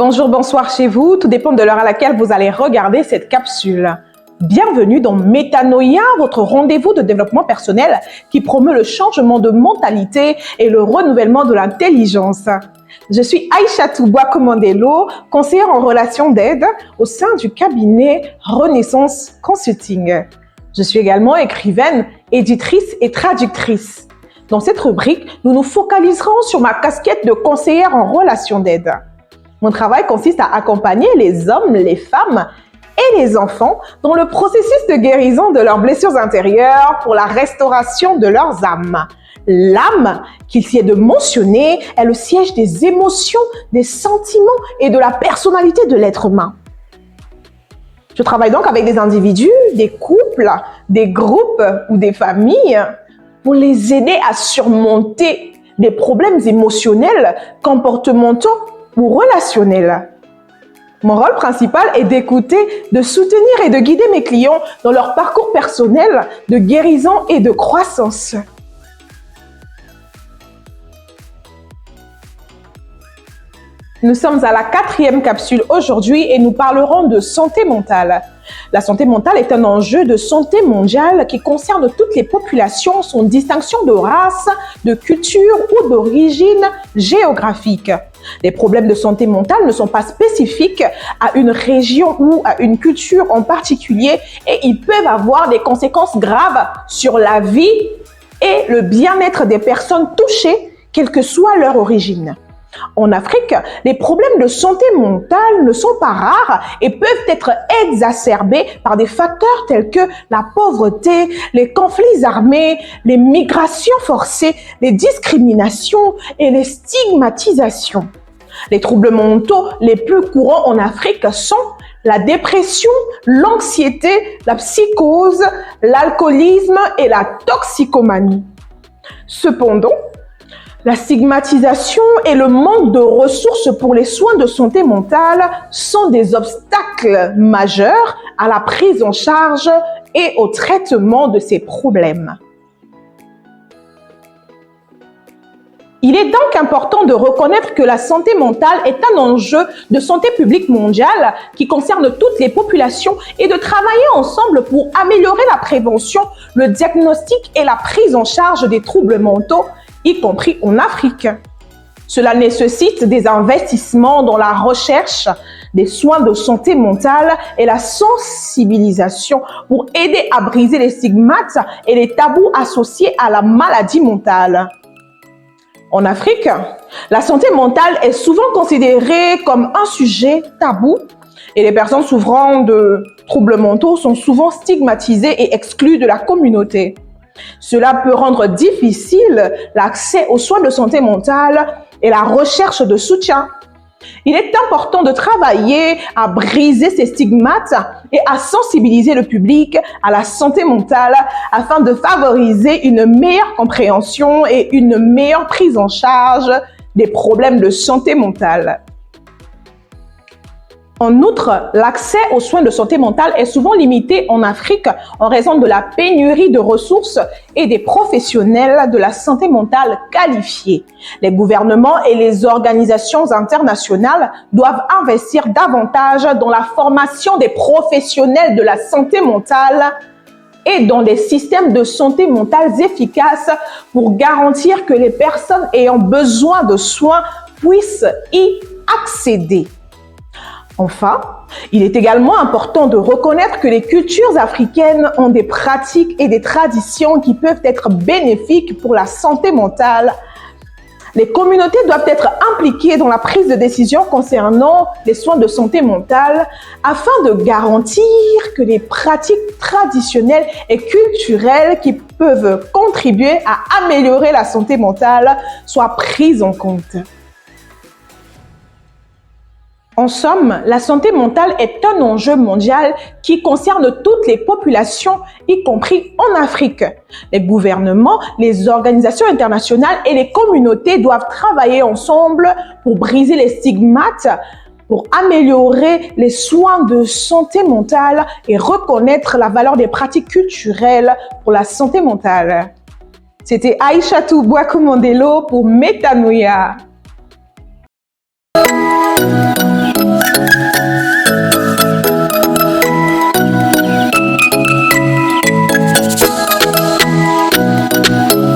Bonjour, bonsoir chez vous, tout dépend de l'heure à laquelle vous allez regarder cette capsule. Bienvenue dans Métanoïa, votre rendez-vous de développement personnel qui promeut le changement de mentalité et le renouvellement de l'intelligence. Je suis Aïchatou Boakomandelo, conseillère en relations d'aide au sein du cabinet Renaissance Consulting. Je suis également écrivaine, éditrice et traductrice. Dans cette rubrique, nous nous focaliserons sur ma casquette de conseillère en relations d'aide. Mon travail consiste à accompagner les hommes, les femmes et les enfants dans le processus de guérison de leurs blessures intérieures pour la restauration de leurs âmes. L'âme, qu'il s'y est de mentionner, est le siège des émotions, des sentiments et de la personnalité de l'être humain. Je travaille donc avec des individus, des couples, des groupes ou des familles pour les aider à surmonter des problèmes émotionnels, comportementaux ou relationnels. Mon rôle principal est d'écouter, de soutenir et de guider mes clients dans leur parcours personnel de guérison et de croissance. Nous sommes à la 4e capsule aujourd'hui et nous parlerons de santé mentale. La santé mentale est un enjeu de santé mondiale qui concerne toutes les populations sans distinction de race, de culture ou d'origine géographique. Les problèmes de santé mentale ne sont pas spécifiques à une région ou à une culture en particulier et ils peuvent avoir des conséquences graves sur la vie et le bien-être des personnes touchées, quelle que soit leur origine. En Afrique, les problèmes de santé mentale ne sont pas rares et peuvent être exacerbés par des facteurs tels que la pauvreté, les conflits armés, les migrations forcées, les discriminations et les stigmatisations. Les troubles mentaux les plus courants en Afrique sont la dépression, l'anxiété, la psychose, l'alcoolisme et la toxicomanie. Cependant, la stigmatisation et le manque de ressources pour les soins de santé mentale sont des obstacles majeurs à la prise en charge et au traitement de ces problèmes. Il est donc important de reconnaître que la santé mentale est un enjeu de santé publique mondiale qui concerne toutes les populations et de travailler ensemble pour améliorer la prévention, le diagnostic et la prise en charge des troubles mentaux, y compris en Afrique. Cela nécessite des investissements dans la recherche, des soins de santé mentale et la sensibilisation pour aider à briser les stigmates et les tabous associés à la maladie mentale. En Afrique, la santé mentale est souvent considérée comme un sujet tabou et les personnes souffrant de troubles mentaux sont souvent stigmatisées et exclues de la communauté. Cela peut rendre difficile l'accès aux soins de santé mentale et la recherche de soutien. Il est important de travailler à briser ces stigmates et à sensibiliser le public à la santé mentale afin de favoriser une meilleure compréhension et une meilleure prise en charge des problèmes de santé mentale. En outre, l'accès aux soins de santé mentale est souvent limité en Afrique en raison de la pénurie de ressources et des professionnels de la santé mentale qualifiés. Les gouvernements et les organisations internationales doivent investir davantage dans la formation des professionnels de la santé mentale et dans des systèmes de santé mentale efficaces pour garantir que les personnes ayant besoin de soins puissent y accéder. Enfin, il est également important de reconnaître que les cultures africaines ont des pratiques et des traditions qui peuvent être bénéfiques pour la santé mentale. Les communautés doivent être impliquées dans la prise de décision concernant les soins de santé mentale afin de garantir que les pratiques traditionnelles et culturelles qui peuvent contribuer à améliorer la santé mentale soient prises en compte. En somme, la santé mentale est un enjeu mondial qui concerne toutes les populations, y compris en Afrique. Les gouvernements, les organisations internationales et les communautés doivent travailler ensemble pour briser les stigmates, pour améliorer les soins de santé mentale et reconnaître la valeur des pratiques culturelles pour la santé mentale. C'était Aïchatou Boakomandelo pour Métanoïa.